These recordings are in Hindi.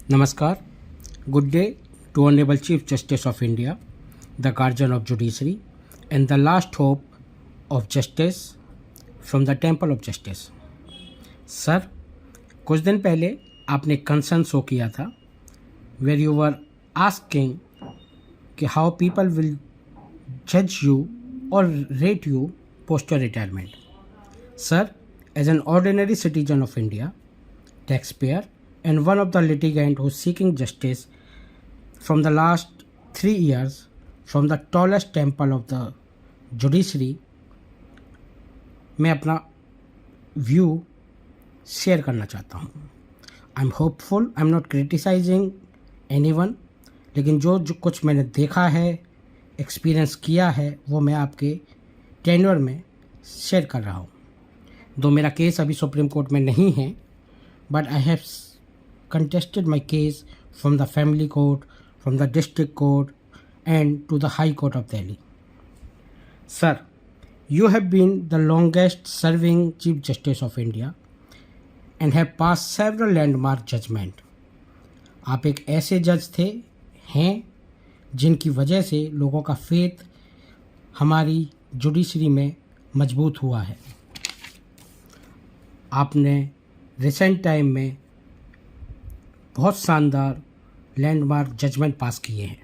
Namaskar. Good day to Honorable Chief Justice of India, the guardian of judiciary, and the last hope of justice from the Temple of Justice. Sir, कुछ दिन पहले आपने कंसर्न शो किया था वेर यू वर आस्किंग कि हाउ पीपल विल जज यू और rate you post your retirement. Sir, as an ordinary citizen of India, taxpayer, and one of the litigant who's seeking justice from the last 3 years from the tallest temple of the judiciary, मैं अपना व्यू शेयर करना चाहता हूँ. I am hopeful, I am not criticising anyone, लेकिन जो कुछ मैंने देखा है, एक्सपीरियंस किया है, वो मैं आपके टेन्योर में शेयर कर रहा हूँ. दो मेरा केस अभी सुप्रीम कोर्ट में नहीं है, but I have contested my case from the family court, from the district court, and to the High Court of Delhi. Sir, you have been the longest serving Chief Justice of India and have passed several landmark judgment. आप एक ऐसे जज हैं जिनकी वजह से लोगों का फेथ हमारी जुडिशरी में मजबूत हुआ है. आपने रिसेंट टाइम में बहुत शानदार लैंडमार्क जजमेंट पास किए हैं.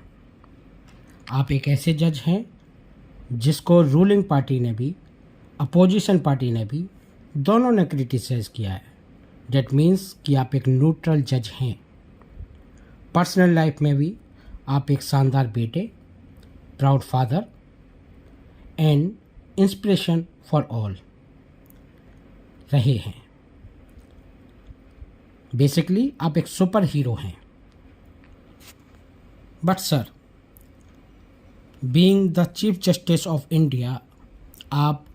आप एक ऐसे जज हैं जिसको रूलिंग पार्टी ने भी, अपोजिशन पार्टी ने भी, दोनों ने क्रिटिसाइज़ किया है. डेट मीन्स कि आप एक न्यूट्रल जज हैं. पर्सनल लाइफ में भी आप एक शानदार बेटे, proud father and inspiration for all रहे हैं. बेसिकली आप एक सुपर हीरो हैं. But sir, being the chief justice of India, आप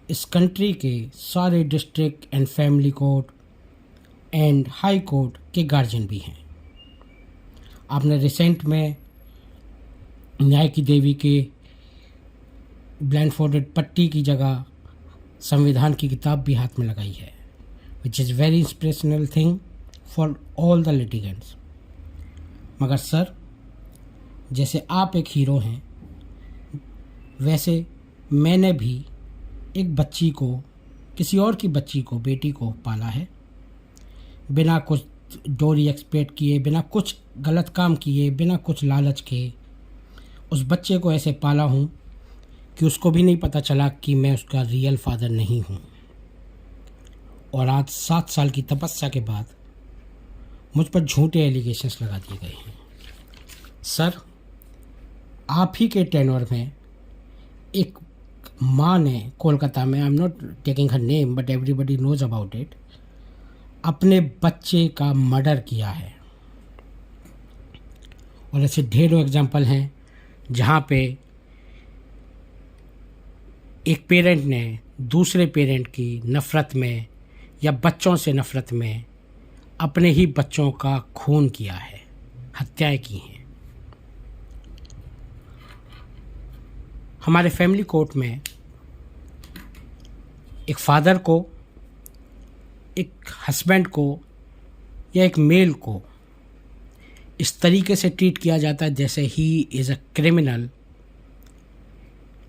इस कंट्री के सारे district and family court and high court के गार्जियन भी हैं. आपने रिसेंट में न्याय की देवी के ब्लाइंडफोल्डेड पट्टी की जगह संविधान की किताब भी हाथ में लगाई है, which is very inspirational thing for all the litigants. मगर सर, जैसे आप एक हीरो हैं, वैसे मैंने भी एक बच्ची को, किसी और की बच्ची को, बेटी को पाला है. बिना कुछ डोरी एक्सपेक्ट किए, बिना कुछ गलत काम किए, बिना कुछ लालच के उस बच्चे को ऐसे पाला हूँ कि उसको भी नहीं पता चला कि मैं उसका रियल फादर नहीं हूँ. और आज 7 साल की तपस्या के बाद मुझ पर झूठे एलिगेशंस लगा दिए गए हैं. सर, आप ही के टेन्योर में एक माँ ने कोलकाता में, I am not taking her name but everybody knows about it, अपने बच्चे का मर्डर किया है. और ऐसे ढेरों एग्जाम्पल हैं जहाँ पे एक पेरेंट ने दूसरे पेरेंट की नफ़रत में या बच्चों से नफ़रत में अपने ही बच्चों का खून किया है, हत्याएं की हैं. हमारे फैमिली कोर्ट में एक फादर को, एक हस्बैंड को या एक मेल को इस तरीके से ट्रीट किया जाता है जैसे ही इज़ अ क्रिमिनल.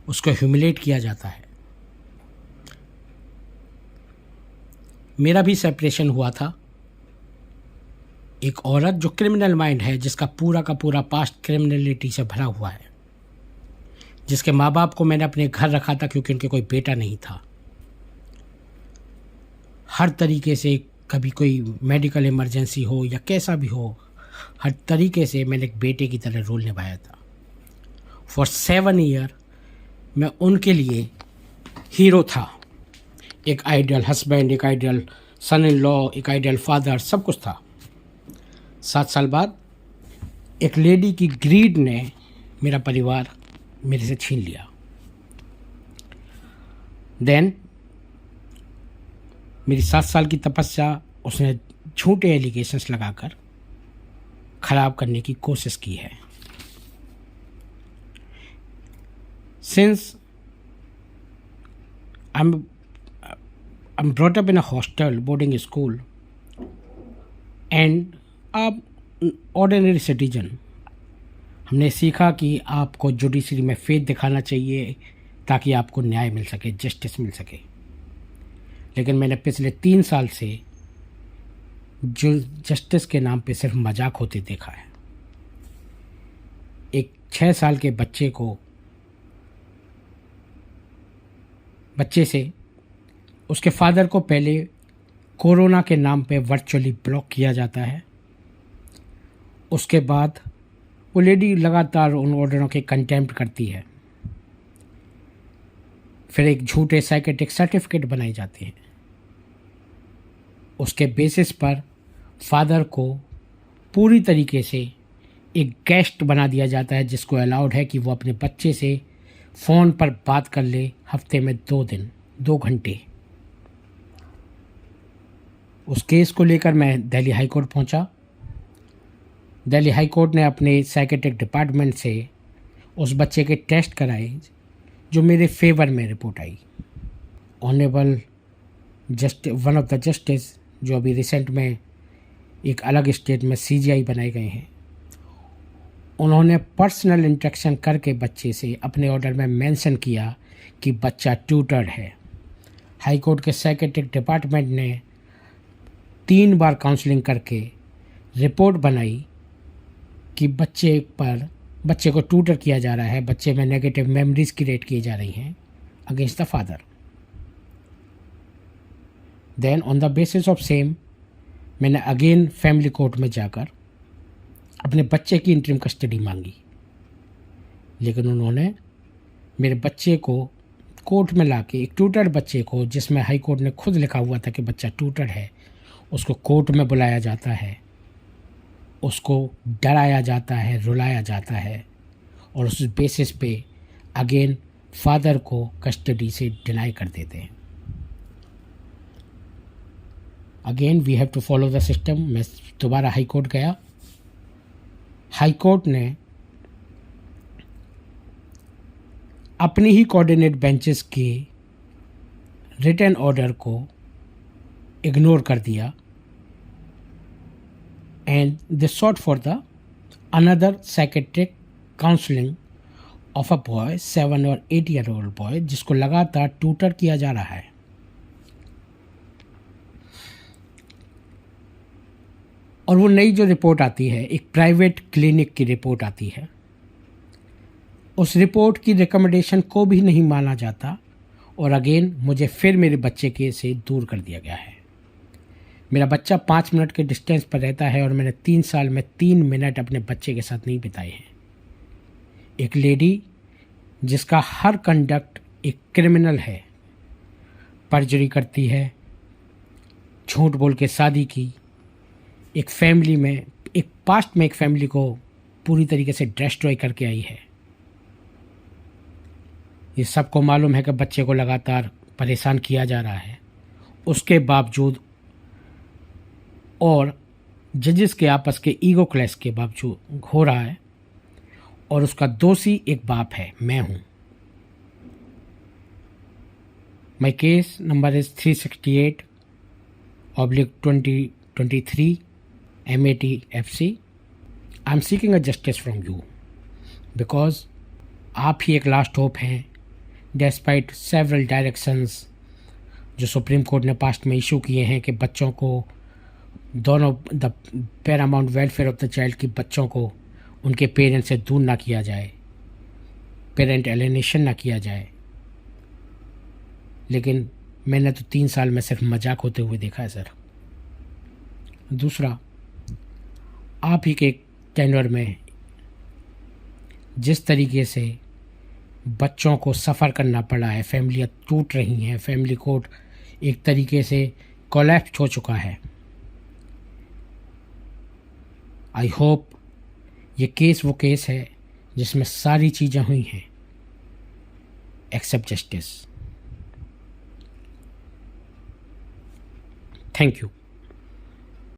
उसको ह्यूमिलेट किया जाता है. मेरा भी सेपरेशन हुआ था. एक औरत जो क्रिमिनल माइंड है, जिसका पूरा का पूरा पास्ट क्रिमिनलिटी से भरा हुआ है, जिसके माँ बाप को मैंने अपने घर रखा था क्योंकि उनके कोई बेटा नहीं था. हर तरीके से, कभी कोई मेडिकल इमरजेंसी हो या कैसा भी हो, हर तरीके से मैंने एक बेटे की तरह रोल निभाया था. फॉर 7 ईयर मैं उनके लिए हीरो था. एक आइडियल हस्बैंड, एक आइडियल सन इन लॉ, एक आइडियल फादर, सब कुछ था. 7 साल बाद एक लेडी की ग्रीड ने मेरा परिवार मेरे से छीन लिया. देन मेरी 7 साल की तपस्या उसने झूठे एलिगेशंस लगाकर ख़राब करने की कोशिश की है. Since I'm brought up in a hostel, boarding school, and ordinary citizen हमने सीखा कि आपको जुडिशरी में फेथ दिखाना चाहिए ताकि आपको न्याय मिल सके, जस्टिस मिल सके। लेकिन मैंने पिछले 3 साल से जो जस्टिस के नाम पे सिर्फ मजाक होते देखा है। एक 6 साल के बच्चे से उसके फादर को पहले कोरोना के नाम पे वर्चुअली ब्लॉक किया जाता है। उसके बाद वो लेडी लगातार उन ऑर्डरों के कंटेम्प्ट करती है। फिर एक झूठे साइकेट्रिक सर्टिफिकेट बनाई जाती है। उसके बेसिस पर फादर को पूरी तरीके से एक गेस्ट बना दिया जाता है, जिसको अलाउड है कि वो अपने बच्चे से फ़ोन पर बात कर ले हफ्ते में 2 घंटे। उस केस को लेकर मैं दिल्ली हाई कोर्ट पहुंचा। दिल्ली हाई कोर्ट ने अपने साइकेट्रिक डिपार्टमेंट से उस बच्चे के टेस्ट कराए, जो मेरे फेवर में report I. Honourable one of the justice, जो अभी रिसेंट में एक अलग स्टेट में सीजीआई बनाए गए हैं, उन्होंने पर्सनल इंटरेक्शन करके बच्चे से अपने ऑर्डर में मेंशन किया कि बच्चा ट्यूटर्ड है। हाई कोर्ट के साइकेट्रिक डिपार्टमेंट ने 3 बार काउंसलिंग करके रिपोर्ट बनाई कि बच्चे को ट्यूटर किया जा रहा है, बच्चे में नेगेटिव मेमोरीज क्रिएट की जा रही हैं against the father. Then on the basis of same मैंने अगेन फैमिली कोर्ट में जाकर अपने बच्चे की इंटरिम कस्टडी मांगी। लेकिन उन्होंने मेरे बच्चे को कोर्ट में लाके, एक ट्यूटर्ड बच्चे को, जिसमें हाई कोर्ट ने खुद लिखा हुआ था कि बच्चा ट्यूटर्ड है, उसको कोर्ट में बुलाया जाता है, उसको डराया जाता है, रुलाया जाता है, और उस बेसिस पे अगेन फादर को कस्टडी से डिनाई कर देते हैं। Again we have to follow the system. मैं दोबारा हाई कोर्ट गया। हाई कोर्ट ने अपनी ही कोऑर्डिनेट बेंचेस के रिटन ऑर्डर को इग्नोर कर दिया and they sought for the another psychiatric counselling of a boy, 7 और 8 ईयर ओल्ड बॉय, जिसको लगातार ट्यूटर किया जा रहा है। और वो नई जो रिपोर्ट आती है, एक प्राइवेट क्लिनिक की रिपोर्ट आती है, उस रिपोर्ट की रिकमेंडेशन को भी नहीं माना जाता, और अगेन मुझे फिर मेरे बच्चे के से दूर कर दिया गया है। मेरा बच्चा 5 मिनट के डिस्टेंस पर रहता है और मैंने 3 साल में 3 मिनट अपने बच्चे के साथ नहीं बिताए हैं। एक लेडी जिसका हर कंडक्ट एक क्रिमिनल है, परजरी करती है, झूठ बोल के शादी की, एक फैमिली में, एक पास्ट में एक फैमिली को पूरी तरीके से डिस्ट्रॉय करके आई है। ये सबको मालूम है कि बच्चे को लगातार परेशान किया जा रहा है, उसके बावजूद, और जजेस के आपस के ईगो क्लैश के बावजूद हो रहा है, और उसका दोषी एक बाप है, मैं हूँ। My case number is 368/2023 MAT FC। I am seeking a justice from you because आप ही एक लास्ट होप हैं, डेस्पाइट सेवरल डायरेक्शंस जो सुप्रीम कोर्ट ने पास्ट में इशू किए हैं कि बच्चों को, दोनों, the Paramount welfare of the child, की बच्चों को उनके पेरेंट्स से दूर ना किया जाए, पेरेंट एलिनेशन ना किया जाए। लेकिन मैंने तो 3 साल में सिर्फ मजाक होते हुए देखा है सर। दूसरा, आप ही के टेन्योर में जिस तरीके से बच्चों को सफ़र करना पड़ा है, फैमिलियाँ टूट रही हैं, फैमिली कोर्ट एक तरीके से कोलैप्स हो चुका है। आई होप ये केस वो केस है जिसमें सारी चीज़ें हुई हैं एक्सेप्ट जस्टिस। Thank you.